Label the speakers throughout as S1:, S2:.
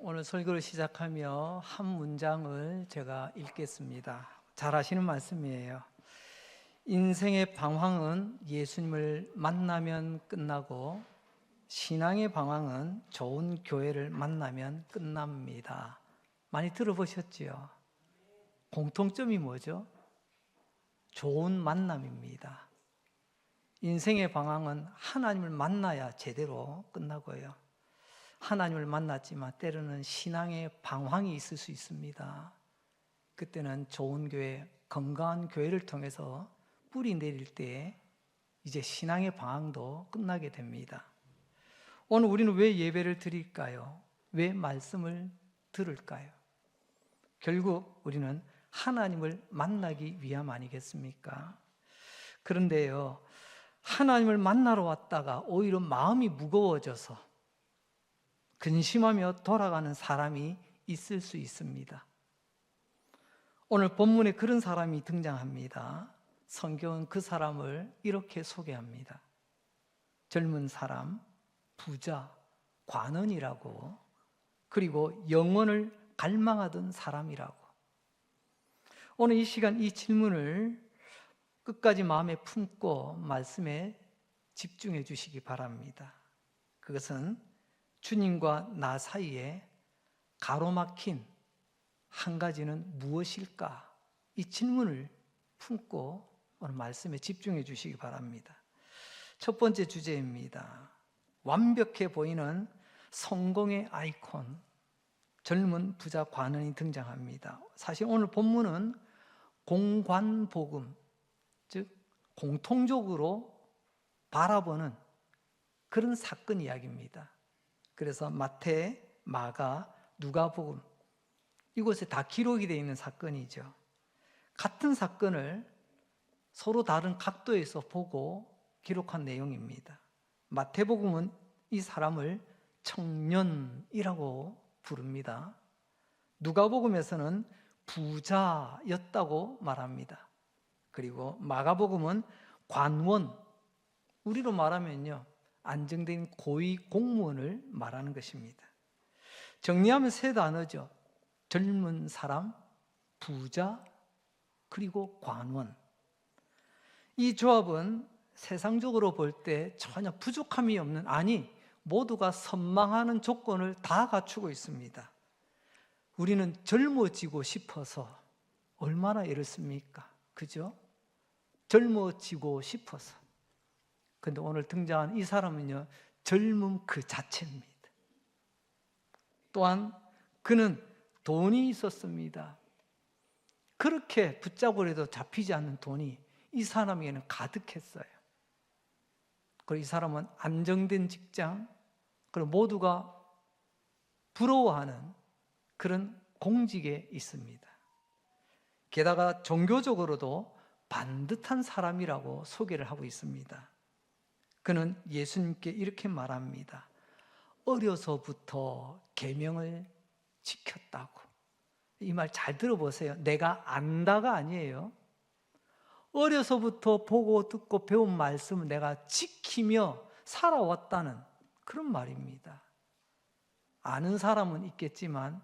S1: 오늘 설교를 시작하며 한 문장을 제가 읽겠습니다. 잘 아시는 말씀이에요. 인생의 방황은 예수님을 만나면 끝나고 신앙의 방황은 좋은 교회를 만나면 끝납니다. 많이 들어보셨지요? 공통점이 뭐죠? 좋은 만남입니다. 인생의 방황은 하나님을 만나야 제대로 끝나고요. 하나님을 만났지만 때로는 신앙의 방황이 있을 수 있습니다. 그때는 좋은 교회, 건강한 교회를 통해서 뿌리 내릴 때 이제 신앙의 방황도 끝나게 됩니다. 오늘 우리는 왜 예배를 드릴까요? 왜 말씀을 들을까요? 결국 우리는 하나님을 만나기 위함 아니겠습니까? 그런데요, 하나님을 만나러 왔다가 오히려 마음이 무거워져서 근심하며 돌아가는 사람이 있을 수 있습니다. 오늘 본문에 그런 사람이 등장합니다. 성경은 그 사람을 이렇게 소개합니다. 젊은 사람, 부자, 관원이라고, 그리고 영원을 갈망하던 사람이라고. 오늘 이 시간 이 질문을 끝까지 마음에 품고 말씀에 집중해 주시기 바랍니다. 그것은 주님과 나 사이에 가로막힌 한 가지는 무엇일까? 이 질문을 품고 오늘 말씀에 집중해 주시기 바랍니다. 첫 번째 주제입니다. 완벽해 보이는 성공의 아이콘, 젊은 부자 관원이 등장합니다. 사실 오늘 본문은 공관복음, 즉 공통적으로 바라보는 그런 사건 이야기입니다. 그래서 마태, 마가, 누가복음 이곳에 다 기록이 되어 있는 사건이죠. 같은 사건을 서로 다른 각도에서 보고 기록한 내용입니다. 마태복음은 이 사람을 청년이라고 부릅니다. 누가복음에서는 부자였다고 말합니다. 그리고 마가복음은 관원, 우리로 말하면요, 안정된 고위 공무원을 말하는 것입니다. 정리하면 세 단어죠. 젊은 사람, 부자, 그리고 관원. 이 조합은 세상적으로 볼 때 전혀 부족함이 없는, 아니 모두가 선망하는 조건을 다 갖추고 있습니다. 우리는 젊어지고 싶어서 얼마나 애를 씁니까? 그죠? 젊어지고 싶어서. 근데 오늘 등장한 이 사람은요, 젊음 그 자체입니다. 또한 그는 돈이 있었습니다. 그렇게 붙잡으려 해도 잡히지 않는 돈이 이 사람에게는 가득했어요. 그리고 이 사람은 안정된 직장, 그리고 모두가 부러워하는 그런 공직에 있습니다. 게다가 종교적으로도 반듯한 사람이라고 소개를 하고 있습니다. 그는 예수님께 이렇게 말합니다. 어려서부터 계명을 지켰다고. 이 말 잘 들어보세요. 내가 안다가 아니에요. 어려서부터 보고 듣고 배운 말씀을 내가 지키며 살아왔다는 그런 말입니다. 아는 사람은 있겠지만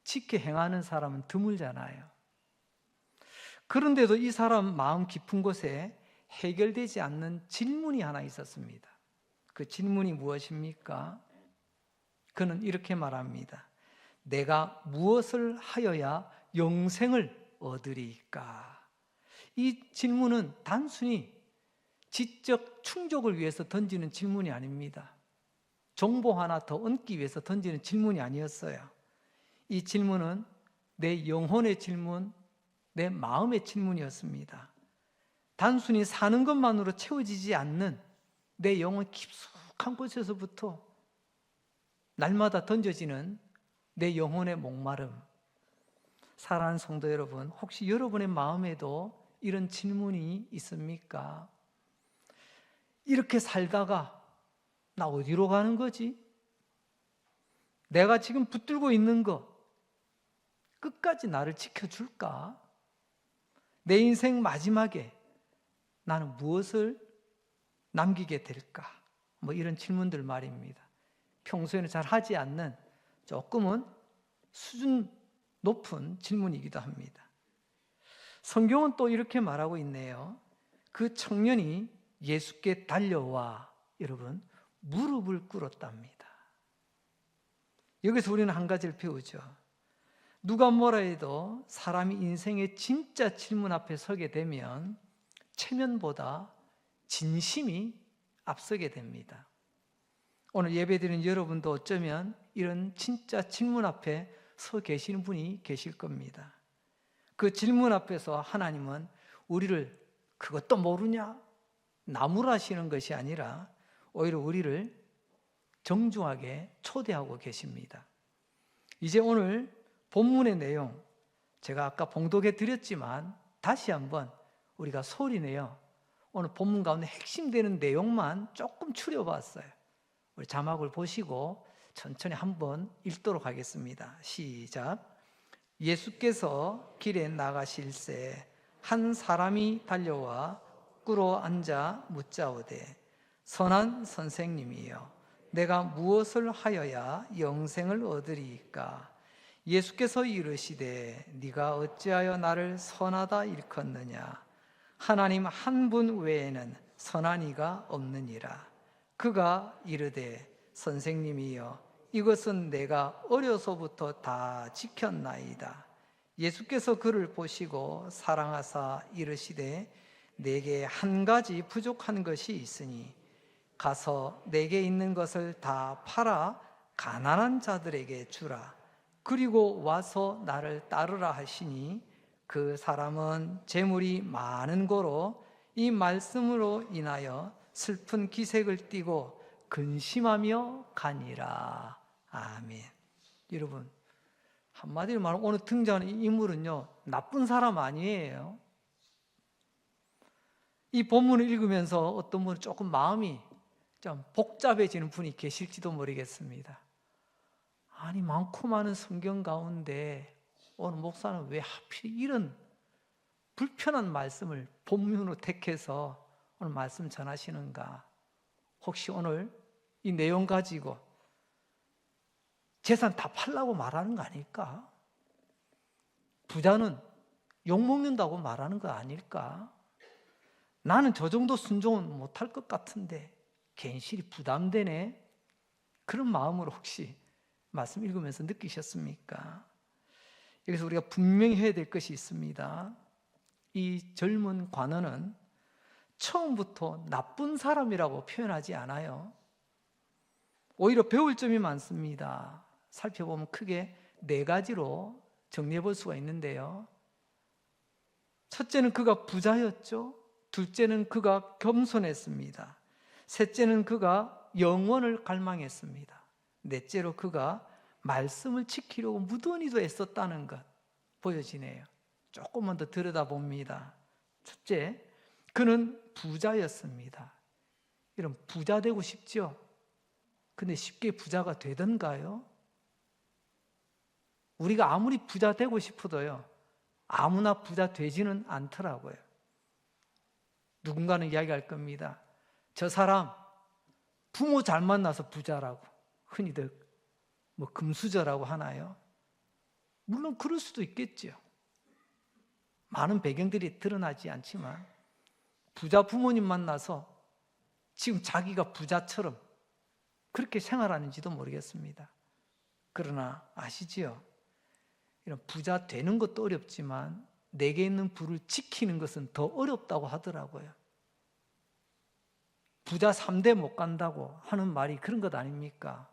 S1: 지켜 행하는 사람은 드물잖아요. 그런데도 이 사람 마음 깊은 곳에 해결되지 않는 질문이 하나 있었습니다. 그 질문이 무엇입니까? 그는 이렇게 말합니다. 내가 무엇을 하여야 영생을 얻으리까? 이 질문은 단순히 지적 충족을 위해서 던지는 질문이 아닙니다. 정보 하나 더 얻기 위해서 던지는 질문이 아니었어요. 이 질문은 내 영혼의 질문, 내 마음의 질문이었습니다. 단순히 사는 것만으로 채워지지 않는 내 영혼 깊숙한 곳에서부터 날마다 던져지는 내 영혼의 목마름. 사랑하는 성도 여러분, 혹시 여러분의 마음에도 이런 질문이 있습니까? 이렇게 살다가 나 어디로 가는 거지? 내가 지금 붙들고 있는 거 끝까지 나를 지켜줄까? 내 인생 마지막에 나는 무엇을 남기게 될까? 뭐 이런 질문들 말입니다. 평소에는 잘 하지 않는 조금은 수준 높은 질문이기도 합니다. 성경은 또 이렇게 말하고 있네요. 그 청년이 예수께 달려와 여러분 무릎을 꿇었답니다. 여기서 우리는 한 가지를 배우죠. 누가 뭐라 해도 사람이 인생의 진짜 질문 앞에 서게 되면 체면보다 진심이 앞서게 됩니다. 오늘 예배드리는 여러분도 어쩌면 이런 진짜 질문 앞에 서 계시는 분이 계실 겁니다. 그 질문 앞에서 하나님은 우리를 그것도 모르냐? 나무라시는 것이 아니라 오히려 우리를 정중하게 초대하고 계십니다. 이제 오늘 본문의 내용, 제가 아까 봉독해 드렸지만 다시 한번 우리가 소리내어 오늘 본문 가운데 핵심되는 내용만 조금 추려봤어요. 우리 자막을 보시고 천천히 한번 읽도록 하겠습니다. 시작. 예수께서 길에 나가실새 한 사람이 달려와 꿇어 앉아 묻자오되 선한 선생님이여 내가 무엇을 하여야 영생을 얻으리이까? 예수께서 이르시되 네가 어찌하여 나를 선하다 일컫느냐? 하나님 한 분 외에는 선한 이가 없느니라. 그가 이르되 선생님이여 이것은 내가 어려서부터 다 지켰나이다. 예수께서 그를 보시고 사랑하사 이르시되 내게 한 가지 부족한 것이 있으니 가서 내게 있는 것을 다 팔아 가난한 자들에게 주라. 그리고 와서 나를 따르라 하시니 그 사람은 재물이 많은 고로 이 말씀으로 인하여 슬픈 기색을 띠고 근심하며 가니라. 아멘. 여러분, 한마디로 말하면 오늘 등장하는 이 인물은요, 나쁜 사람 아니에요. 이 본문을 읽으면서 어떤 분은 조금 마음이 좀 복잡해지는 분이 계실지도 모르겠습니다. 아니, 많고 많은 성경 가운데 오늘 목사는 왜 하필 이런 불편한 말씀을 본문으로 택해서 오늘 말씀 전하시는가? 혹시 오늘 이 내용 가지고 재산 다 팔라고 말하는 거 아닐까? 부자는 욕먹는다고 말하는 거 아닐까? 나는 저 정도 순종은 못할 것 같은데 괜시리 부담되네? 그런 마음으로 혹시 말씀 읽으면서 느끼셨습니까? 여기서 우리가 분명히 해야 될 것이 있습니다. 이 젊은 관원은 처음부터 나쁜 사람이라고 표현하지 않아요. 오히려 배울 점이 많습니다. 살펴보면 크게 4가지로 정리해 볼 수가 있는데요. 첫째는 그가 부자였죠. 둘째는 그가 겸손했습니다. 셋째는 그가 영원을 갈망했습니다. 넷째로 그가 말씀을 지키려고 무던히도 애썼다는 것 보여지네요. 조금만 더 들여다봅니다. 첫째, 그는 부자였습니다. 이런 부자 되고 싶죠? 근데 쉽게 부자가 되던가요? 우리가 아무리 부자 되고 싶어도요, 아무나 부자 되지는 않더라고요. 누군가는 이야기할 겁니다. 저 사람 부모 잘 만나서 부자라고, 흔히들 뭐 금수저라고 하나요? 물론 그럴 수도 있겠죠. 많은 배경들이 드러나지 않지만 부자 부모님 만나서 지금 자기가 부자처럼 그렇게 생활하는지도 모르겠습니다. 그러나 아시지요? 이런 부자 되는 것도 어렵지만 내게 있는 부를 지키는 것은 더 어렵다고 하더라고요. 부자 3대 못 간다고 하는 말이 그런 것 아닙니까?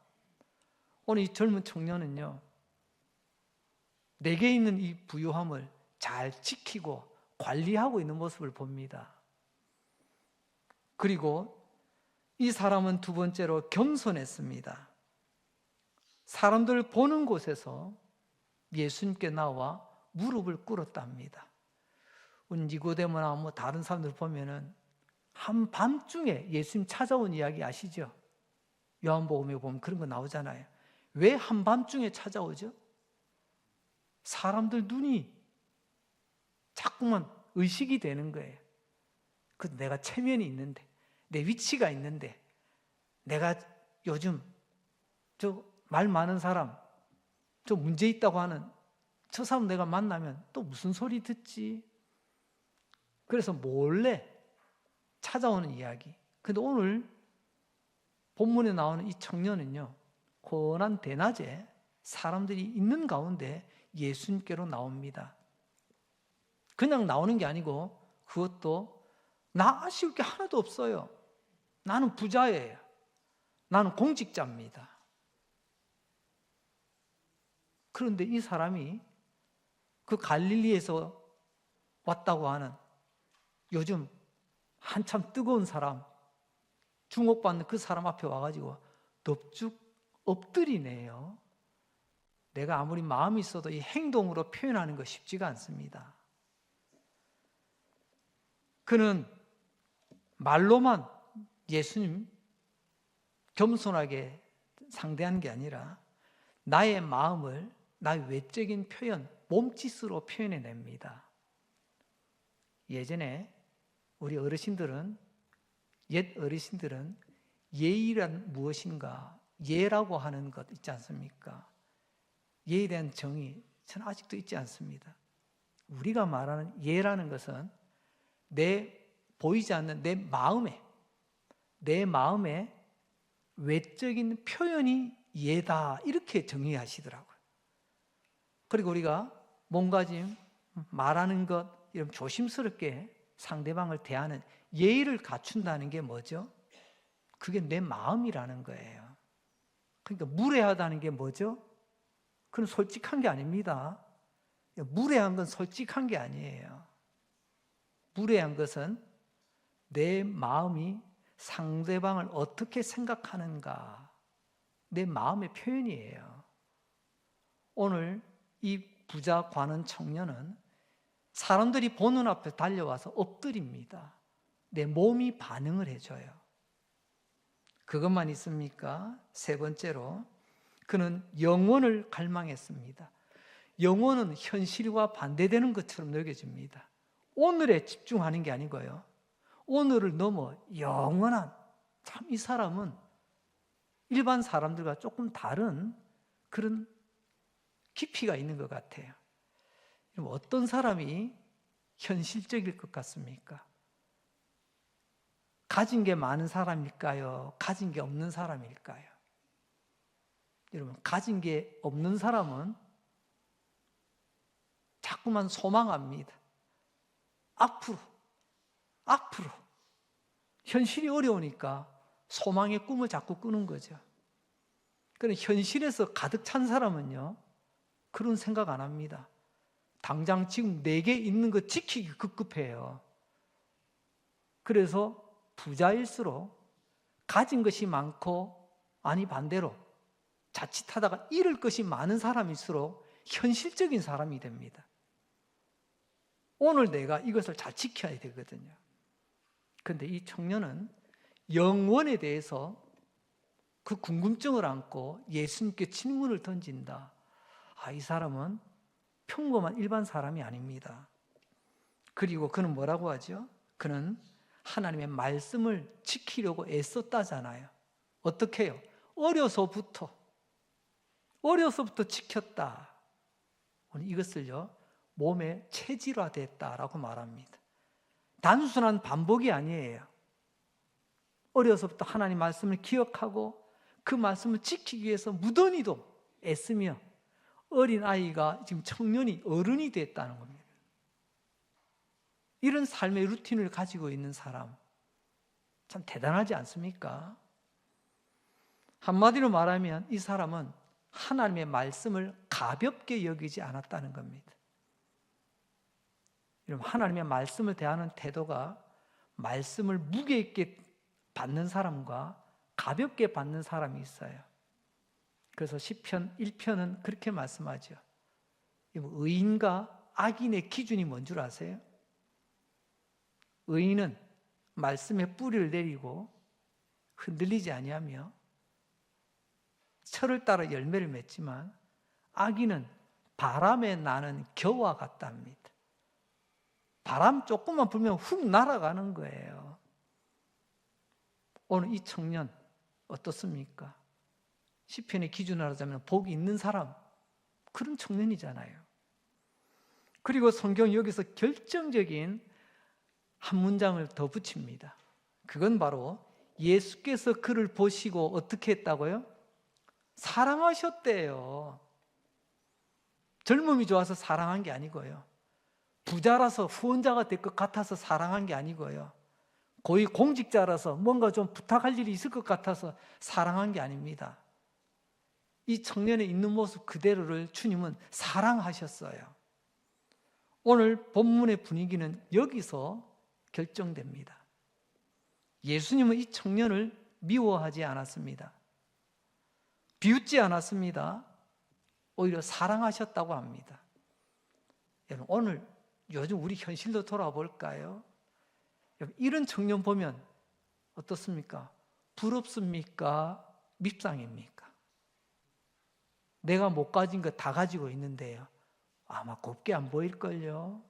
S1: 오늘 이 젊은 청년은요, 내게 있는 이 부유함을 잘 지키고 관리하고 있는 모습을 봅니다. 그리고 이 사람은 두 번째로 겸손했습니다. 사람들 보는 곳에서 예수님께 나와 무릎을 꿇었답니다. 니고데모나 뭐 다른 사람들 보면은 한밤중에 예수님 찾아온 이야기 아시죠? 요한복음에 보면 그런 거 나오잖아요. 왜 한밤중에 찾아오죠? 사람들 눈이 자꾸만 의식이 되는 거예요. 그 내가 체면이 있는데, 내 위치가 있는데, 내가 요즘 저 말 많은 사람, 좀 문제 있다고 하는 저 사람 내가 만나면 또 무슨 소리 듣지? 그래서 몰래 찾아오는 이야기. 근데 오늘 본문에 나오는 이 청년은요, 고난 대낮에 사람들이 있는 가운데 예수님께로 나옵니다. 그냥 나오는 게 아니고 그것도 나 아쉬울 게 하나도 없어요. 나는 부자예요. 나는 공직자입니다. 그런데 이 사람이 그 갈릴리에서 왔다고 하는 요즘 한참 뜨거운 사람, 주목받는 그 사람 앞에 와가지고 넙죽 엎드리네요. 내가 아무리 마음이 있어도 이 행동으로 표현하는 거 쉽지가 않습니다. 그는 말로만 예수님 겸손하게 상대하는 게 아니라 나의 마음을 나의 외적인 표현, 몸짓으로 표현해냅니다. 예전에 우리 어르신들은, 옛 어르신들은 예의란 무엇인가, 예라고 하는 것 있지 않습니까? 예에 대한 정의, 저는 아직도 있지 않습니다. 우리가 말하는 예라는 것은 보이지 않는 내 마음의 외적인 표현이 예다, 이렇게 정의하시더라고요. 그리고 우리가 몸가짐, 말하는 것, 이런 조심스럽게 상대방을 대하는 예의를 갖춘다는 게 뭐죠? 그게 내 마음이라는 거예요. 그러니까 무례하다는 게 뭐죠? 그건 솔직한 게 아닙니다. 무례한 건 솔직한 게 아니에요. 무례한 것은 내 마음이 상대방을 어떻게 생각하는가, 내 마음의 표현이에요. 오늘 이 부자 관원 청년은 사람들이 보는 앞에 달려와서 엎드립니다. 내 몸이 반응을 해줘요. 그것만 있습니까? 세 번째로 그는 영원을 갈망했습니다. 영원은 현실과 반대되는 것처럼 느껴집니다. 오늘에 집중하는 게 아니고요, 오늘을 넘어 영원한, 참 이 사람은 일반 사람들과 조금 다른 그런 깊이가 있는 것 같아요. 어떤 사람이 현실적일 것 같습니까? 가진 게 많은 사람일까요? 가진 게 없는 사람일까요? 여러분, 가진 게 없는 사람은 자꾸만 소망합니다. 앞으로. 현실이 어려우니까 소망의 꿈을 자꾸 꾸는 거죠. 그런데 현실에서 가득 찬 사람은요, 그런 생각 안 합니다. 당장 지금 내게 있는 거 지키기 급급해요. 그래서 부자일수록 가진 것이 많고, 아니 반대로 자칫하다가 잃을 것이 많은 사람일수록 현실적인 사람이 됩니다. 오늘 내가 이것을 잘 지켜야 되거든요. 그런데 이 청년은 영원에 대해서 그 궁금증을 안고 예수님께 질문을 던진다. 이 사람은 평범한 일반 사람이 아닙니다. 그리고 그는 뭐라고 하죠? 그는 하나님의 말씀을 지키려고 애썼다잖아요. 어떻게 해요? 어려서부터 지켰다. 이것을요, 몸에 체질화됐다라고 말합니다. 단순한 반복이 아니에요. 어려서부터 하나님 말씀을 기억하고 그 말씀을 지키기 위해서 무던히도 애쓰며 어린 아이가 지금 청년이 어른이 됐다는 겁니다. 이런 삶의 루틴을 가지고 있는 사람, 참 대단하지 않습니까? 한마디로 말하면 이 사람은 하나님의 말씀을 가볍게 여기지 않았다는 겁니다. 여러분, 하나님의 말씀을 대하는 태도가 말씀을 무게 있게 받는 사람과 가볍게 받는 사람이 있어요. 그래서 시편 1편은 그렇게 말씀하죠. 의인과 악인의 기준이 뭔 줄 아세요? 의인은 말씀에 뿌리를 내리고 흔들리지 아니하며 철을 따라 열매를 맺지만, 악인은 바람에 나는 겨와 같답니다. 바람 조금만 불면 훅 날아가는 거예요. 오늘 이 청년 어떻습니까? 시편의 기준으로 하자면 복이 있는 사람, 그런 청년이잖아요. 그리고 성경 여기서 결정적인 한 문장을 더 붙입니다. 그건 바로 예수께서 그를 보시고 어떻게 했다고요? 사랑하셨대요. 젊음이 좋아서 사랑한 게 아니고요. 부자라서 후원자가 될 것 같아서 사랑한 게 아니고요. 고위 공직자라서 뭔가 좀 부탁할 일이 있을 것 같아서 사랑한 게 아닙니다. 이 청년의 있는 모습 그대로를 주님은 사랑하셨어요. 오늘 본문의 분위기는 여기서 결정됩니다. 예수님은 이 청년을 미워하지 않았습니다. 비웃지 않았습니다. 오히려 사랑하셨다고 합니다. 여러분, 오늘 요즘 우리 현실로 돌아볼까요? 이런 청년 보면 어떻습니까? 부럽습니까? 밉상입니까? 내가 못 가진 거 다 가지고 있는데요. 아마 곱게 안 보일걸요.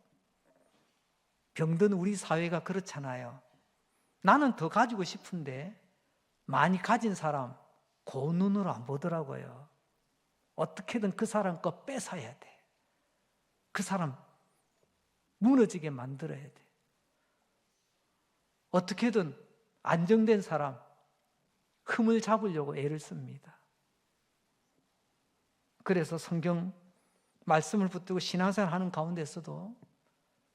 S1: 병든 우리 사회가 그렇잖아요. 나는 더 가지고 싶은데 많이 가진 사람 그 눈으로 안 보더라고요. 어떻게든 그 사람 거 뺏어야 돼. 그 사람 무너지게 만들어야 돼. 어떻게든 안정된 사람 흠을 잡으려고 애를 씁니다. 그래서 성경 말씀을 붙들고 신앙생활 하는 가운데서도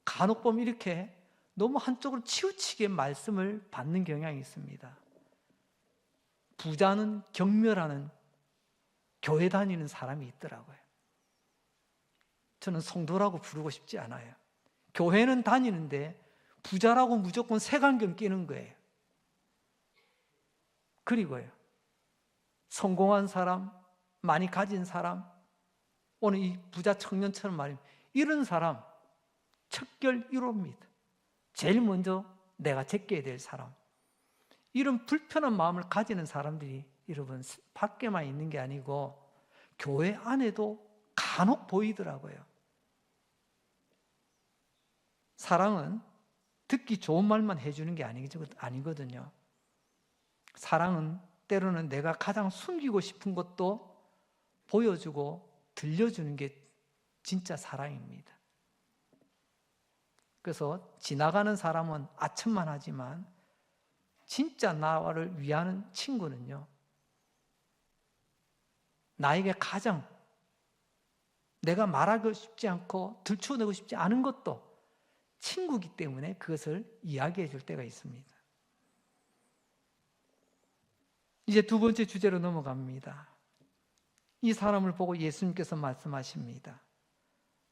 S1: 간혹 보면 이렇게 너무 한쪽으로 치우치게 말씀을 받는 경향이 있습니다. 부자는 경멸하는 교회 다니는 사람이 있더라고요. 저는 성도라고 부르고 싶지 않아요. 교회는 다니는데 부자라고 무조건 색안경 끼는 거예요. 그리고요, 성공한 사람, 많이 가진 사람, 오늘 이 부자 청년처럼 말입니다. 이런 사람 척결 1호입니다. 제일 먼저 내가 제껴야 될 사람. 이런 불편한 마음을 가지는 사람들이 여러분 밖에만 있는 게 아니고 교회 안에도 간혹 보이더라고요. 사랑은 듣기 좋은 말만 해주는 게 아니거든요. 사랑은 때로는 내가 가장 숨기고 싶은 것도 보여주고 들려주는 게 진짜 사랑입니다. 그래서 지나가는 사람은 아첨만 하지만 진짜 나를 위하는 친구는요, 나에게 가장 내가 말하고 싶지 않고 들춰내고 싶지 않은 것도 친구이기 때문에 그것을 이야기해 줄 때가 있습니다. 이제 두 번째 주제로 넘어갑니다. 이 사람을 보고 예수님께서 말씀하십니다.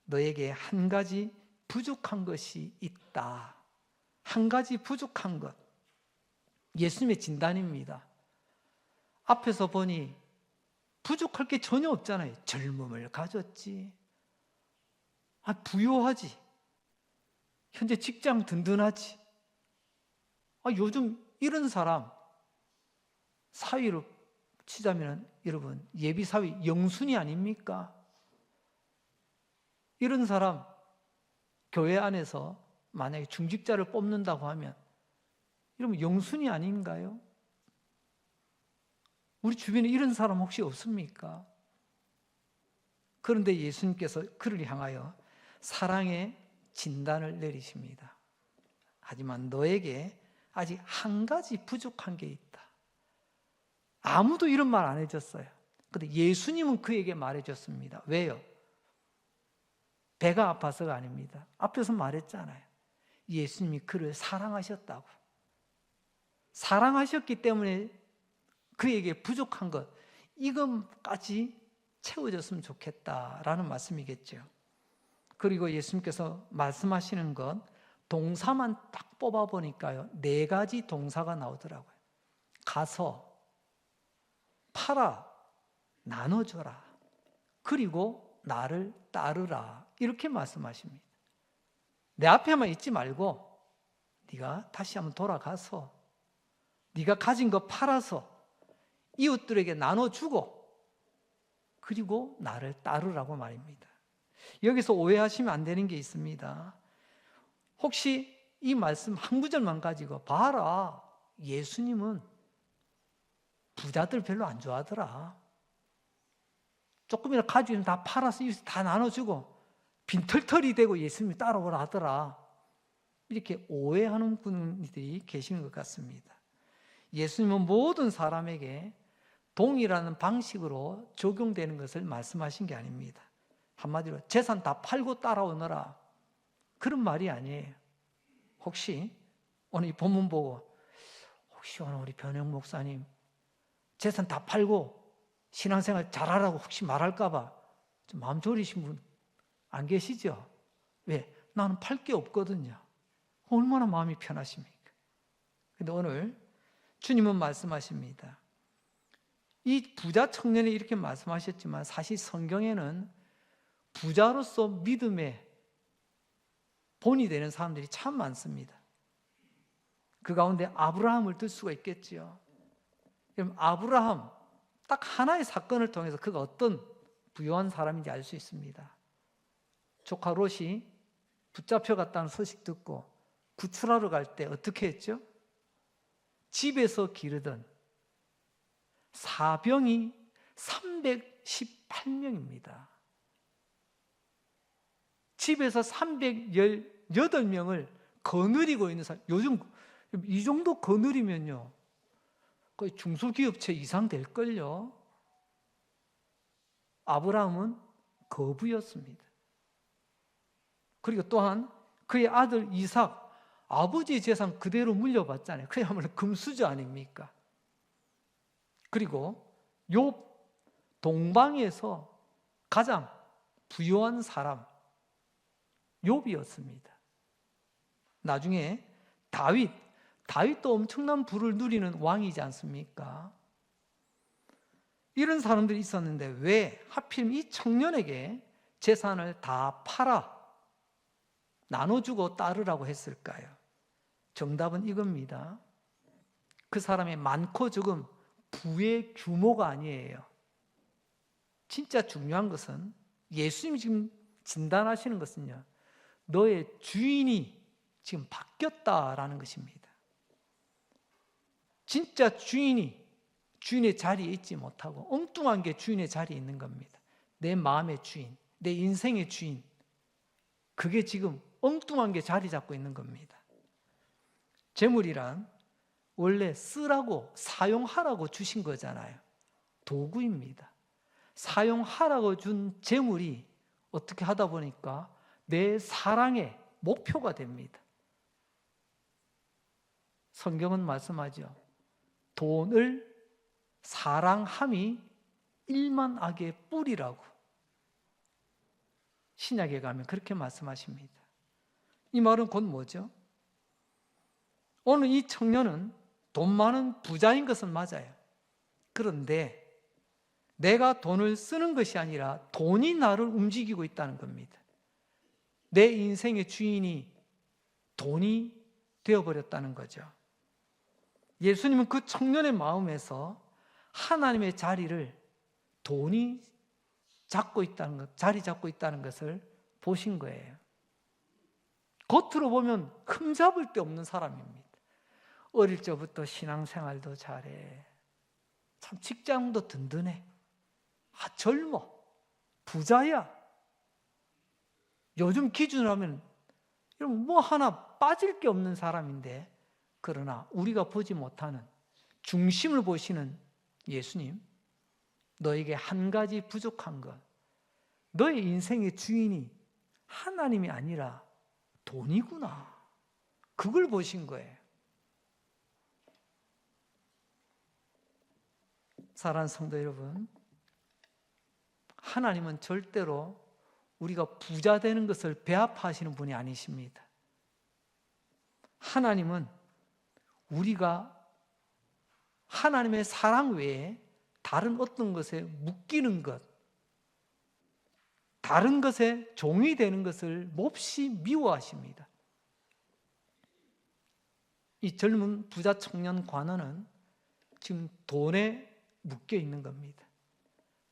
S1: 너에게 한 가지 부족한 것이 있다. 한 가지 부족한 것. 예수님의 진단입니다. 앞에서 보니 부족할 게 전혀 없잖아요. 젊음을 가졌지. 부유하지. 현재 직장 든든하지. 요즘 이런 사람 사위로 치자면 여러분 예비 사위 영순이 아닙니까? 이런 사람 교회 안에서 만약에 중직자를 뽑는다고 하면 여러분 영순이 아닌가요? 우리 주변에 이런 사람 혹시 없습니까? 그런데 예수님께서 그를 향하여 사랑의 진단을 내리십니다. 하지만 너에게 아직 한 가지 부족한 게 있다. 아무도 이런 말 안 해줬어요. 그런데 예수님은 그에게 말해줬습니다. 왜요? 배가 아파서가 아닙니다. 앞에서 말했잖아요. 예수님이 그를 사랑하셨다고. 사랑하셨기 때문에 그에게 부족한 것, 이것까지 채워졌으면 좋겠다라는 말씀이겠죠. 그리고 예수님께서 말씀하시는 건 동사만 딱 뽑아보니까요, 4가지 동사가 나오더라고요. 가서, 팔아, 나눠줘라, 그리고 나를 따르라, 이렇게 말씀하십니다. 내 앞에만 있지 말고 네가 다시 한번 돌아가서 네가 가진 거 팔아서 이웃들에게 나눠주고 그리고 나를 따르라고 말입니다. 여기서 오해하시면 안 되는 게 있습니다. 혹시 이 말씀 한 구절만 가지고 봐라, 예수님은 부자들 별로 안 좋아하더라. 조금이라도 가지고 있으면 다 팔아서 다 나눠주고 빈털털이 되고 예수님이 따라오라 하더라. 이렇게 오해하는 분들이 계시는 것 같습니다. 예수님은 모든 사람에게 동일한 방식으로 적용되는 것을 말씀하신 게 아닙니다. 한마디로 재산 다 팔고 따라오너라, 그런 말이 아니에요. 혹시 오늘 이 본문 보고 혹시 오늘 우리 변형 목사님 재산 다 팔고 신앙생활 잘하라고 혹시 말할까 봐 좀 마음 졸이신 분 안 계시죠? 왜? 나는 팔 게 없거든요. 얼마나 마음이 편하십니까? 근데 오늘 주님은 말씀하십니다. 이 부자 청년이 이렇게 말씀하셨지만 사실 성경에는 부자로서 믿음의 본이 되는 사람들이 참 많습니다. 그 가운데 아브라함을 들 수가 있겠지요. 그럼 아브라함 딱 하나의 사건을 통해서 그가 어떤 부유한 사람인지 알 수 있습니다. 조카 롯이 붙잡혀갔다는 소식 듣고 구출하러 갈 때 어떻게 했죠? 집에서 기르던 사병이 318명입니다. 집에서 318명을 거느리고 있는 사람, 요즘 이 정도 거느리면요 거의 중소기업체 이상 될걸요. 아브라함은 거부였습니다. 그리고 또한 그의 아들 이삭, 아버지의 재산 그대로 물려받잖아요. 그야말로 금수저 아닙니까? 그리고 욥, 동방에서 가장 부유한 사람 욥이었습니다. 나중에 다윗도 엄청난 부를 누리는 왕이지 않습니까? 이런 사람들이 있었는데 왜 하필 이 청년에게 재산을 다 팔아 나눠주고 따르라고 했을까요? 정답은 이겁니다. 그 사람의 많고 적음, 부의 규모가 아니에요. 진짜 중요한 것은 예수님이 지금 진단하시는 것은요, 너의 주인이 지금 바뀌었다라는 것입니다. 진짜 주인의 자리에 있지 못하고 엉뚱한 게 주인의 자리에 있는 겁니다. 내 마음의 주인, 내 인생의 주인, 그게 지금 엉뚱한 게 자리 잡고 있는 겁니다. 재물이란 원래 쓰라고, 사용하라고 주신 거잖아요. 도구입니다. 사용하라고 준 재물이 어떻게 하다 보니까 내 사랑의 목표가 됩니다. 성경은 말씀하죠. 돈을 사랑함이 일만 악의 뿌리라고. 신약에 가면 그렇게 말씀하십니다. 이 말은 곧 뭐죠? 오늘 이 청년은 돈 많은 부자인 것은 맞아요. 그런데 내가 돈을 쓰는 것이 아니라 돈이 나를 움직이고 있다는 겁니다. 내 인생의 주인이 돈이 되어버렸다는 거죠. 예수님은 그 청년의 마음에서 하나님의 자리를 돈이 자리 잡고 있다는 것을 보신 거예요. 겉으로 보면 흠잡을 데 없는 사람입니다. 어릴 적부터 신앙생활도 잘해. 참 직장도 든든해. 젊어. 부자야. 요즘 기준으로 하면 뭐 하나 빠질 게 없는 사람인데, 그러나 우리가 보지 못하는 중심을 보시는 예수님, 너에게 한 가지 부족한 것, 너의 인생의 주인이 하나님이 아니라 돈이구나. 그걸 보신 거예요. 사랑하는 성도 여러분, 하나님은 절대로 우리가 부자 되는 것을 배합하시는 분이 아니십니다. 하나님은 우리가 하나님의 사랑 외에 다른 어떤 것에 묶이는 것, 다른 것에 종이 되는 것을 몹시 미워하십니다. 이 젊은 부자 청년 관원은 지금 돈에 묶여 있는 겁니다.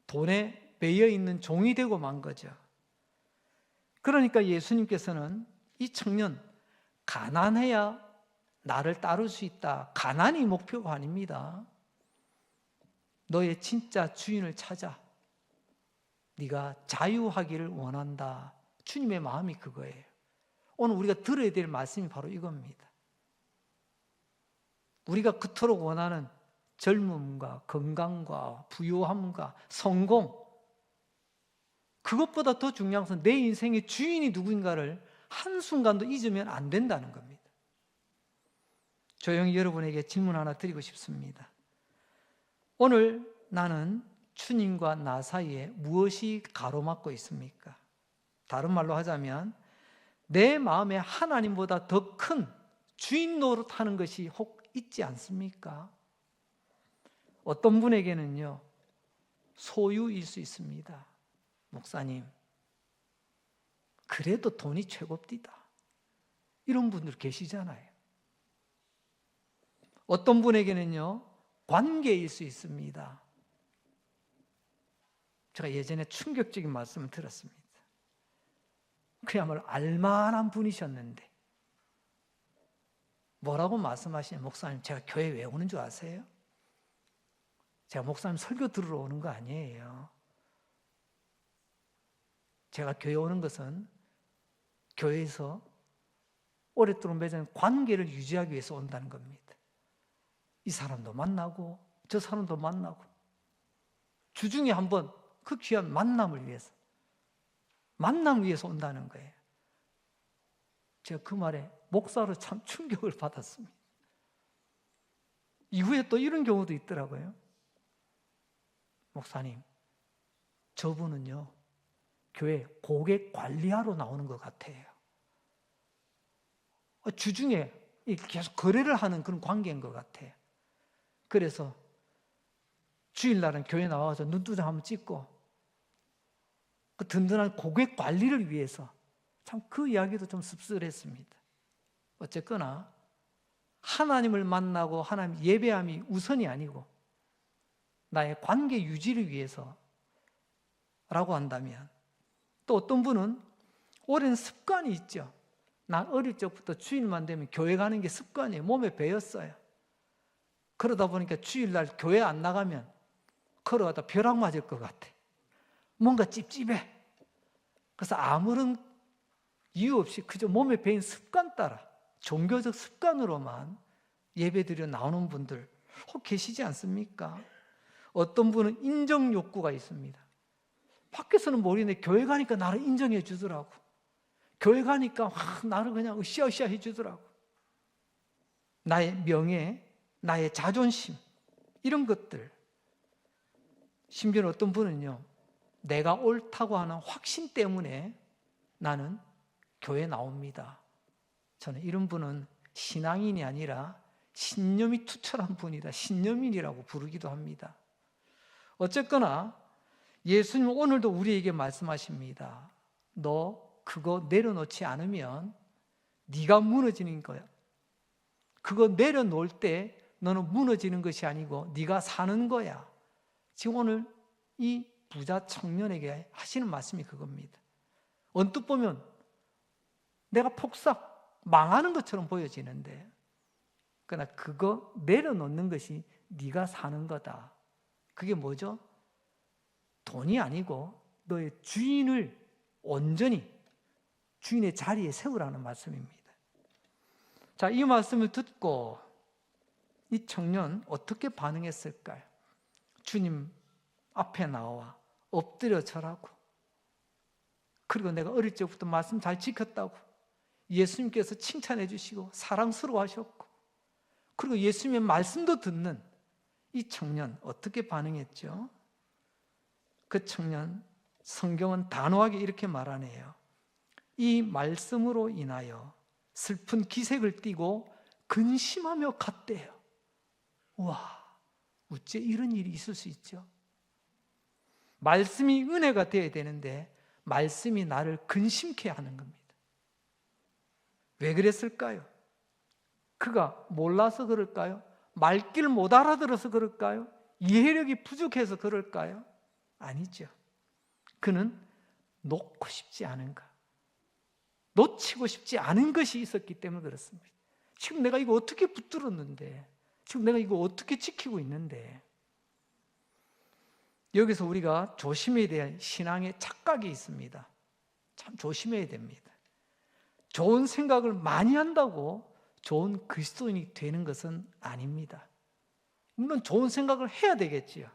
S1: 돈에 매여 있는 종이 되고 만 거죠. 그러니까 예수님께서는 이 청년, 가난해야 나를 따를 수 있다. 가난이 목표가 아닙니다. 너의 진짜 주인을 찾아. 네가 자유하기를 원한다. 주님의 마음이 그거예요. 오늘 우리가 들어야 될 말씀이 바로 이겁니다. 우리가 그토록 원하는 젊음과 건강과 부유함과 성공, 그것보다 더 중요한 것은 내 인생의 주인이 누구인가를 한순간도 잊으면 안 된다는 겁니다. 조용히 여러분에게 질문 하나 드리고 싶습니다. 오늘 나는 주님과 나 사이에 무엇이 가로막고 있습니까? 다른 말로 하자면 내 마음에 하나님보다 더 큰 주인 노릇하는 것이 혹 있지 않습니까? 어떤 분에게는요, 소유일 수 있습니다. 목사님, 그래도 돈이 최고입니다. 이런 분들 계시잖아요. 어떤 분에게는요, 관계일 수 있습니다. 제가 예전에 충격적인 말씀을 들었습니다. 그야말로 알만한 분이셨는데 뭐라고 말씀하시냐면, 목사님, 제가 교회 왜 오는 줄 아세요? 제가 목사님 설교 들으러 오는 거 아니에요. 제가 교회 오는 것은 교회에서 오랫동안 맺은 관계를 유지하기 위해서 온다는 겁니다. 이 사람도 만나고 저 사람도 만나고 주중에 한번 그 귀한 만남을 위해서 온다는 거예요. 제가 그 말에 목사로 참 충격을 받았습니다. 이후에 또 이런 경우도 있더라고요. 목사님, 저분은요, 교회 고객 관리하러 나오는 것 같아요. 주중에 계속 거래를 하는 그런 관계인 것 같아요. 그래서 주일날은 교회 나와서 눈두장 한번 찍고 그 든든한 고객 관리를 위해서, 참 그 이야기도 좀 씁쓸했습니다. 어쨌거나 하나님을 만나고 하나님 예배함이 우선이 아니고 나의 관계 유지를 위해서라고 한다면, 또 어떤 분은 오랜 습관이 있죠. 난 어릴 적부터 주일만 되면 교회 가는 게 습관이에요. 몸에 배었어요. 그러다 보니까 주일날 교회 안 나가면 걸어가다 벼락 맞을 것 같아. 뭔가 찝찝해. 그래서 아무런 이유 없이 그저 몸에 배인 습관 따라 종교적 습관으로만 예배드려 나오는 분들 혹 계시지 않습니까? 어떤 분은 인정 욕구가 있습니다. 밖에서는 모르는데 교회 가니까 나를 인정해 주더라고. 교회 가니까 나를 그냥 으쌰으쌰 해 주더라고. 나의 명예, 나의 자존심, 이런 것들. 심지어 어떤 분은요, 내가 옳다고 하는 확신 때문에 나는 교회 나옵니다. 저는 이런 분은 신앙인이 아니라 신념이 투철한 분이다. 신념인이라고 부르기도 합니다. 어쨌거나 예수님 오늘도 우리에게 말씀하십니다. 너 그거 내려놓지 않으면 네가 무너지는 거야. 그거 내려놓을 때 너는 무너지는 것이 아니고 네가 사는 거야. 지금 오늘 이 부자 청년에게 하시는 말씀이 그겁니다. 언뜻 보면 내가 폭삭 망하는 것처럼 보여지는데, 그러나 그거 내려놓는 것이 네가 사는 거다. 그게 뭐죠? 돈이 아니고 너의 주인을 온전히 주인의 자리에 세우라는 말씀입니다. 자, 이 말씀을 듣고 이 청년 어떻게 반응했을까요? 주님 앞에 나와 엎드려 절하고, 그리고 내가 어릴 적부터 말씀 잘 지켰다고 예수님께서 칭찬해 주시고 사랑스러워 하셨고, 그리고 예수님의 말씀도 듣는 이 청년 어떻게 반응했죠? 그 청년, 성경은 단호하게 이렇게 말하네요. 이 말씀으로 인하여 슬픈 기색을 띠고 근심하며 갔대요. 와, 어째 이런 일이 있을 수 있죠? 말씀이 은혜가 되어야 되는데 말씀이 나를 근심케 하는 겁니다. 왜 그랬을까요? 그가 몰라서 그럴까요? 말귀를 못 알아들어서 그럴까요? 이해력이 부족해서 그럴까요? 아니죠. 그는 놓고 싶지 않은 것, 놓치고 싶지 않은 것이 있었기 때문에 그렇습니다. 지금 내가 이거 어떻게 붙들었는데, 지금 내가 이거 어떻게 지키고 있는데, 여기서 우리가 조심해야 될 신앙의 착각이 있습니다. 참 조심해야 됩니다. 좋은 생각을 많이 한다고 좋은 그리스도인이 되는 것은 아닙니다. 물론 좋은 생각을 해야 되겠지요.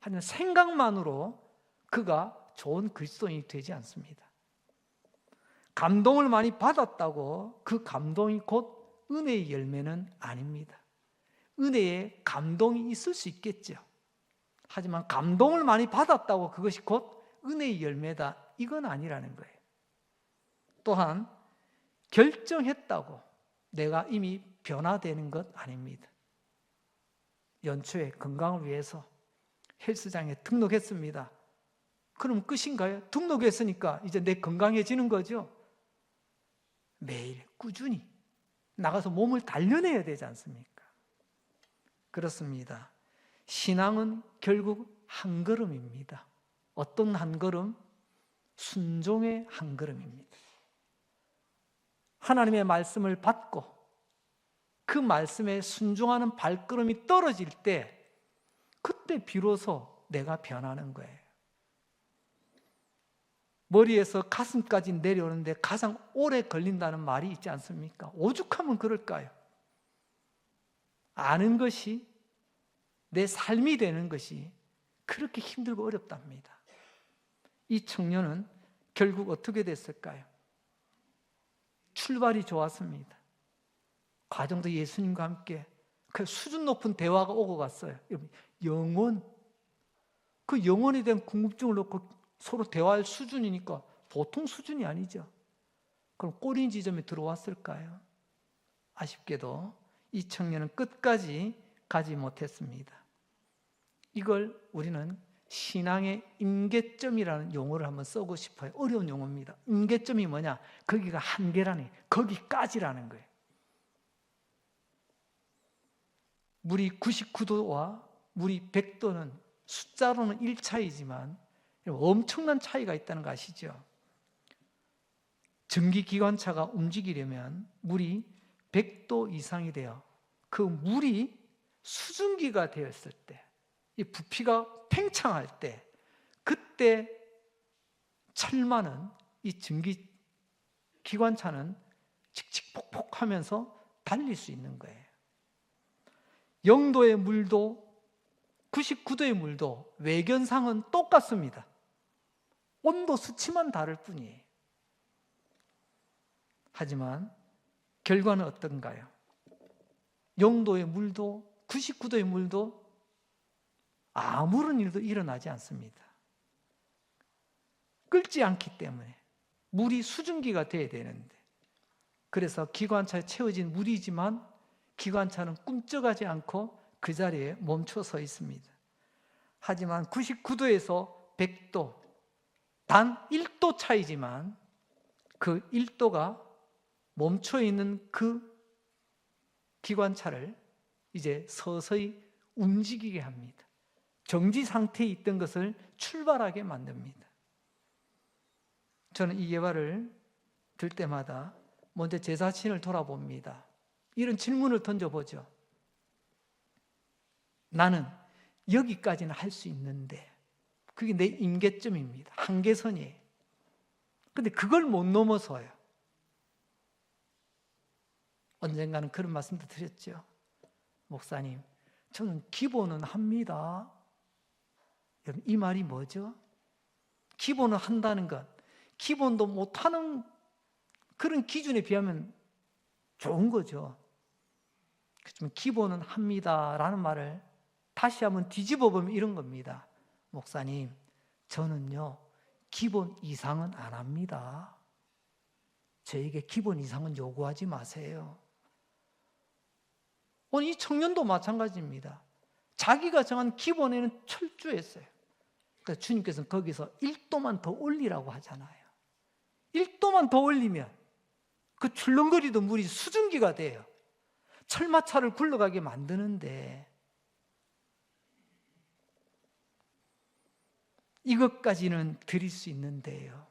S1: 하지만 생각만으로 그가 좋은 그리스도인이 되지 않습니다. 감동을 많이 받았다고 그 감동이 곧 은혜의 열매는 아닙니다. 은혜에 감동이 있을 수 있겠죠. 하지만 감동을 많이 받았다고 그것이 곧 은혜의 열매다, 이건 아니라는 거예요. 또한 결정했다고 내가 이미 변화되는 것 아닙니다. 연초에 건강을 위해서 헬스장에 등록했습니다. 그럼 끝인가요? 등록했으니까 이제 내 건강해지는 거죠? 매일 꾸준히 나가서 몸을 단련해야 되지 않습니까? 그렇습니다. 신앙은 결국 한 걸음입니다. 어떤 한 걸음? 순종의 한 걸음입니다. 하나님의 말씀을 받고 그 말씀에 순종하는 발걸음이 떨어질 때 그때 비로소 내가 변하는 거예요. 머리에서 가슴까지 내려오는데 가장 오래 걸린다는 말이 있지 않습니까? 오죽하면 그럴까요? 아는 것이 내 삶이 되는 것이 그렇게 힘들고 어렵답니다. 이 청년은 결국 어떻게 됐을까요? 출발이 좋았습니다. 과정도 예수님과 함께 그 수준 높은 대화가 오고 갔어요. 영혼, 그 영혼에 대한 궁금증을 놓고 서로 대화할 수준이니까 보통 수준이 아니죠. 그럼 꼬린 지점에 들어왔을까요? 아쉽게도 이 청년은 끝까지 가지 못했습니다. 이걸 우리는 신앙의 임계점이라는 용어를 한번 써고 싶어요. 어려운 용어입니다. 임계점이 뭐냐? 거기가 한계라니, 거기까지라는 거예요. 물이 99도와 물이 100도는 숫자로는 1차이지만 엄청난 차이가 있다는 거 아시죠? 전기기관차가 움직이려면 물이 100도 이상이 돼요. 그 물이 수증기가 되었을 때, 이 부피가 팽창할 때, 그때 철마는, 이 전기기관차는 칙칙폭폭 하면서 달릴 수 있는 거예요. 0도의 물도 99도의 물도 외견상은 똑같습니다. 온도 수치만 다를 뿐이에요. 하지만 결과는 어떤가요? 0도의 물도 99도의 물도 아무런 일도 일어나지 않습니다. 끓지 않기 때문에 물이 수증기가 돼야 되는데, 그래서 기관차에 채워진 물이지만 기관차는 꿈쩍하지 않고 그 자리에 멈춰 서 있습니다. 하지만 99도에서 100도, 단 1도 차이지만 그 1도가 멈춰 있는 그 기관차를 이제 서서히 움직이게 합니다. 정지 상태에 있던 것을 출발하게 만듭니다. 저는 이 예화를 들 때마다 먼저 제 자신을 돌아봅니다. 이런 질문을 던져보죠. 나는 여기까지는 할 수 있는데, 그게 내 임계점입니다. 한계선이에요. 근데 그걸 못 넘어서요. 언젠가는 그런 말씀도 드렸죠. 목사님, 저는 기본은 합니다. 여러분, 이 말이 뭐죠? 기본을 한다는 것, 기본도 못하는 그런 기준에 비하면 좋은 거죠. 그렇지만 기본은 합니다라는 말을 다시 한번 뒤집어 보면 이런 겁니다. 목사님, 저는요 기본 이상은 안 합니다. 저에게 기본 이상은 요구하지 마세요. 오늘 이 청년도 마찬가지입니다. 자기가 정한 기본에는 철저했어요. 그러니까 주님께서는 거기서 1도만 더 올리라고 하잖아요. 1도만 더 올리면 그 출렁거리던 물이 수증기가 돼요. 철마차를 굴러가게 만드는데, 이것까지는 드릴 수 있는데요,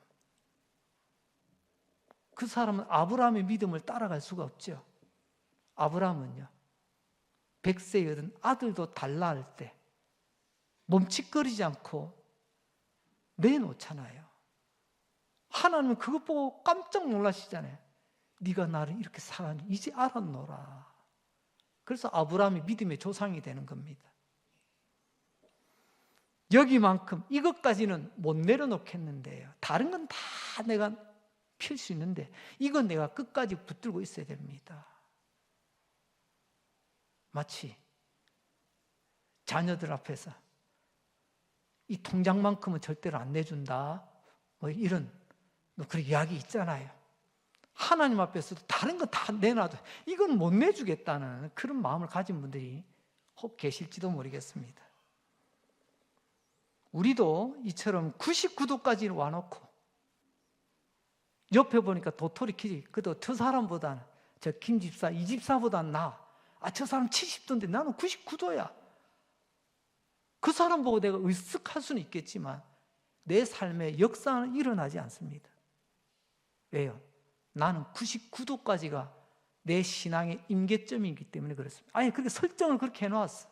S1: 그 사람은 아브라함의 믿음을 따라갈 수가 없죠. 아브라함은요 100세여든 아들도 달라 할 때 멈칫거리지 않고 내놓잖아요. 하나님은 그것 보고 깜짝 놀라시잖아요. 네가 나를 이렇게 사랑하니 이제 알았노라. 그래서 아브라함이 믿음의 조상이 되는 겁니다. 여기만큼 이것까지는 못 내려놓겠는데요. 다른 건 다 내가 필 수 있는데 이건 내가 끝까지 붙들고 있어야 됩니다. 마치 자녀들 앞에서 이 통장만큼은 절대로 안 내준다, 뭐 이런 그런 이야기 있잖아요. 하나님 앞에서도 다른 거 다 내놔도 이건 못 내주겠다는 그런 마음을 가진 분들이 혹 계실지도 모르겠습니다. 우리도 이처럼 99도까지 와놓고 옆에 보니까 도토리 키지, 그래도 저 사람보다는, 저 김 집사, 이 집사보다는 저 사람 70도인데 나는 99도야. 그 사람 보고 내가 으쓱할 수는 있겠지만 내 삶에 역사는 일어나지 않습니다. 왜요? 나는 99도까지가 내 신앙의 임계점이기 때문에 그렇습니다. 아니, 그렇게 설정을 그렇게 해놓았어.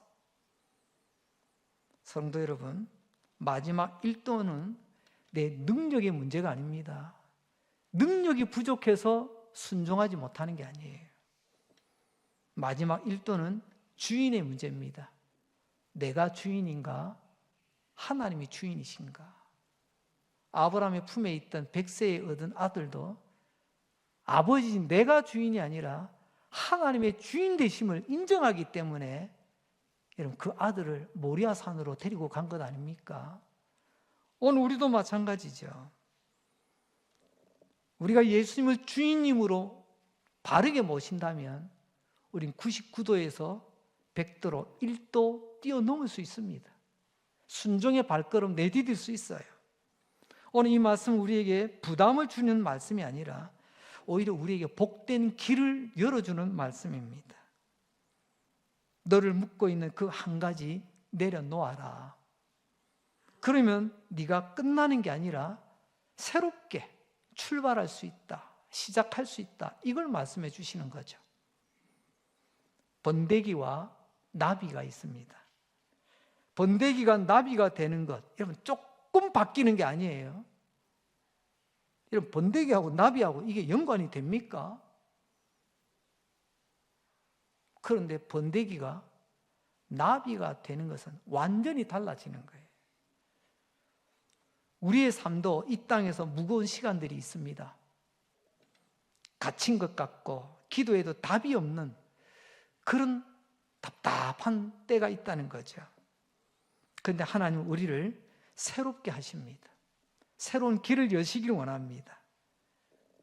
S1: 성도 여러분, 마지막 1도는 내 능력의 문제가 아닙니다. 능력이 부족해서 순종하지 못하는 게 아니에요. 마지막 1도는 주인의 문제입니다. 내가 주인인가? 하나님이 주인이신가? 아브라함의 품에 있던 100세에 얻은 아들도 아버지인 내가 주인이 아니라 하나님의 주인 되심을 인정하기 때문에 여러분 그 아들을 모리아산으로 데리고 간 것 아닙니까? 오늘 우리도 마찬가지죠. 우리가 예수님을 주인님으로 바르게 모신다면 우린 99도에서 100도로 1도 뛰어넘을 수 있습니다. 순종의 발걸음 내디딜 수 있어요. 오늘 이 말씀 우리에게 부담을 주는 말씀이 아니라 오히려 우리에게 복된 길을 열어주는 말씀입니다. 너를 묶고 있는 그 한 가지 내려놓아라. 그러면 네가 끝나는 게 아니라 새롭게 출발할 수 있다, 시작할 수 있다, 이걸 말씀해 주시는 거죠. 번데기와 나비가 있습니다. 번데기가 나비가 되는 것, 여러분 조금 바뀌는 게 아니에요. 여러분 번데기하고 나비하고 이게 연관이 됩니까? 그런데 번데기가 나비가 되는 것은 완전히 달라지는 거예요. 우리의 삶도 이 땅에서 무거운 시간들이 있습니다. 갇힌 것 같고 기도해도 답이 없는 그런 답답한 때가 있다는 거죠. 그런데 하나님은 우리를 새롭게 하십니다. 새로운 길을 여시길 원합니다.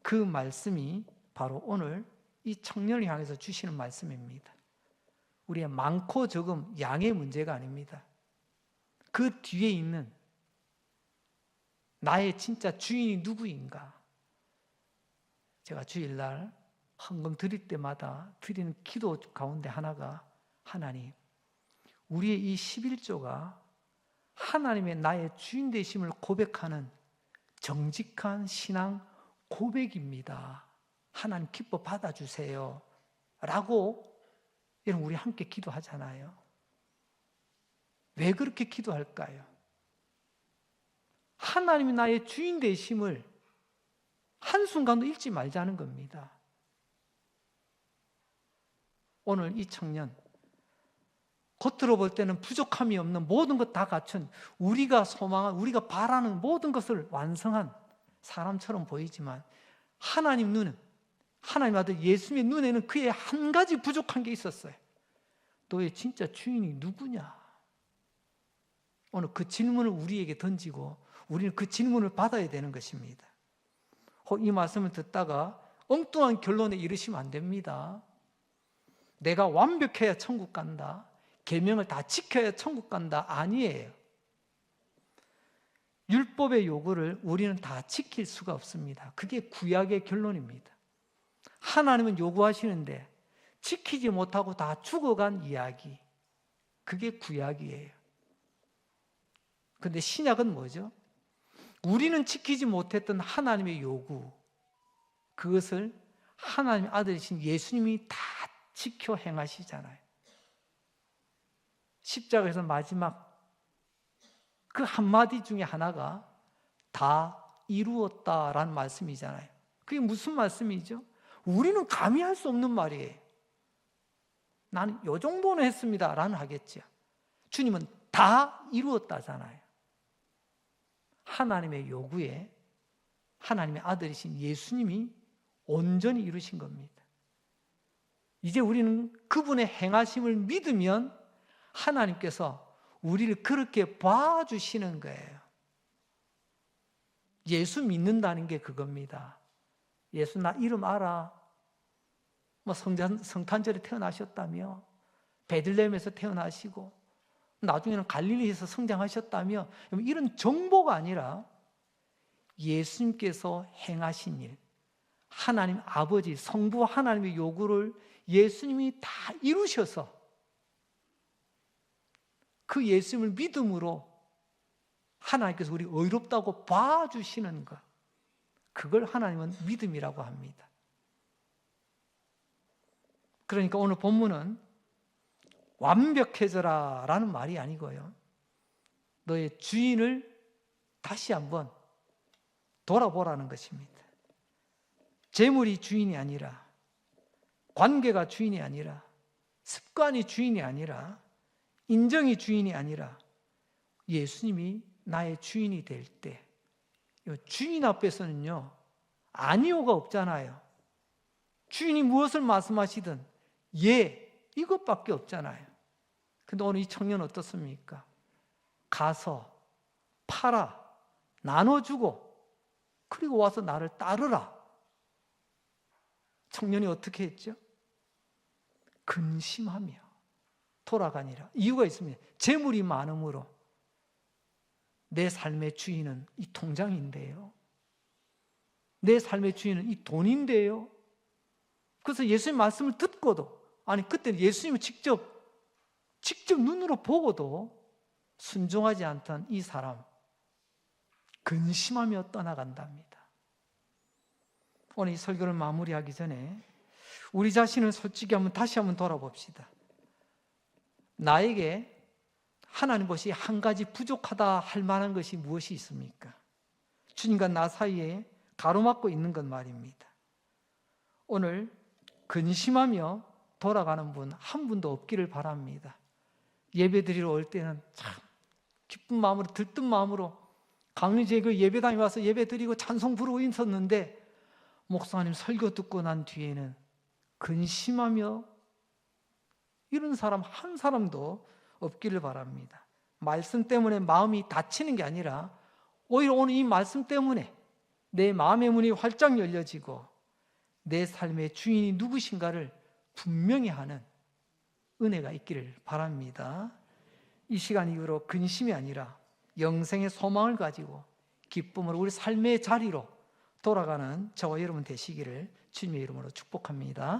S1: 그 말씀이 바로 오늘 이 청년을 향해서 주시는 말씀입니다. 우리의 많고 적음, 양의 문제가 아닙니다. 그 뒤에 있는 나의 진짜 주인이 누구인가? 제가 주일날 헌금 드릴 때마다 드리는 기도 가운데 하나가 하나님, 우리의 이 11조가 하나님의 나의 주인 되심을 고백하는 정직한 신앙 고백입니다. 하나님 기뻐 받아주세요. 라고 여러분 우리 함께 기도하잖아요. 왜 그렇게 기도할까요? 하나님이 나의 주인 되심을 한순간도 잊지 말자는 겁니다. 오늘 이 청년, 겉으로 볼 때는 부족함이 없는 모든 것 다 갖춘 우리가 소망한, 우리가 바라는 모든 것을 완성한 사람처럼 보이지만 하나님 눈은, 하나님 아들 예수님의 눈에는 그의 한 가지 부족한 게 있었어요. 너의 진짜 주인이 누구냐? 오늘 그 질문을 우리에게 던지고 우리는 그 질문을 받아야 되는 것입니다. 이 말씀을 듣다가 엉뚱한 결론에 이르시면 안 됩니다. 내가 완벽해야 천국 간다, 계명을 다 지켜야 천국 간다, 아니에요. 율법의 요구를 우리는 다 지킬 수가 없습니다. 그게 구약의 결론입니다. 하나님은 요구하시는데 지키지 못하고 다 죽어간 이야기, 그게 구약이에요. 그런데 신약은 뭐죠? 우리는 지키지 못했던 하나님의 요구, 그것을 하나님의 아들이신 예수님이 다 지켜 행하시잖아요. 십자가에서 마지막 그 한마디 중에 하나가 다 이루었다라는 말씀이잖아요. 그게 무슨 말씀이죠? 우리는 감히 할 수 없는 말이에요. 나는 요 정도는 했습니다 라는 하겠죠. 주님은 다 이루었다잖아요. 하나님의 요구에 하나님의 아들이신 예수님이 온전히 이루신 겁니다. 이제 우리는 그분의 행하심을 믿으면 하나님께서 우리를 그렇게 봐주시는 거예요. 예수 믿는다는 게 그겁니다. 예수 나 이름 알아. 뭐 성탄절에 태어나셨다며, 베들레헴에서 태어나시고 나중에는 갈릴리에서 성장하셨다며, 이런 정보가 아니라 예수님께서 행하신 일, 하나님 아버지 성부 하나님의 요구를 예수님이 다 이루셔서 그 예수님을 믿음으로 하나님께서 우리 의롭다고 봐주시는 것, 그걸 하나님은 믿음이라고 합니다. 그러니까 오늘 본문은 완벽해져라 라는 말이 아니고요, 너의 주인을 다시 한번 돌아보라는 것입니다. 재물이 주인이 아니라, 관계가 주인이 아니라, 습관이 주인이 아니라, 인정이 주인이 아니라 예수님이 나의 주인이 될 때, 주인 앞에서는요 아니오가 없잖아요. 주인이 무엇을 말씀하시든 예, 이것밖에 없잖아요. 근데 오늘 이 청년 어떻습니까? 가서 팔아, 나눠주고, 그리고 와서 나를 따르라. 청년이 어떻게 했죠? 근심하며 돌아가니라. 이유가 있습니다. 재물이 많음으로 내 삶의 주인은 이 통장인데요, 내 삶의 주인은 이 돈인데요. 그래서 예수님 말씀을 듣고도, 아니 그때는 예수님을 직접 눈으로 보고도 순종하지 않던 이 사람, 근심하며 떠나간답니다. 오늘 이 설교를 마무리하기 전에 우리 자신을 솔직히 다시 한번 돌아봅시다. 나에게 하나님 것이 한 가지 부족하다 할 만한 것이 무엇이 있습니까? 주님과 나 사이에 가로막고 있는 것 말입니다. 오늘 근심하며 돌아가는 분 한 분도 없기를 바랍니다. 예배 드리러 올 때는 참 기쁜 마음으로, 들뜬 마음으로 강리제교 예배당에 와서 예배 드리고 찬송 부르고 있었는데, 목사님 설교 듣고 난 뒤에는 근심하며 이런 사람 한 사람도 없기를 바랍니다. 말씀 때문에 마음이 닫히는 게 아니라 오히려 오늘 이 말씀 때문에 내 마음의 문이 활짝 열려지고 내 삶의 주인이 누구신가를 분명히 하는 은혜가 있기를 바랍니다. 이 시간 이후로 근심이 아니라 영생의 소망을 가지고 기쁨으로 우리 삶의 자리로 돌아가는 저와 여러분 되시기를 주님의 이름으로 축복합니다.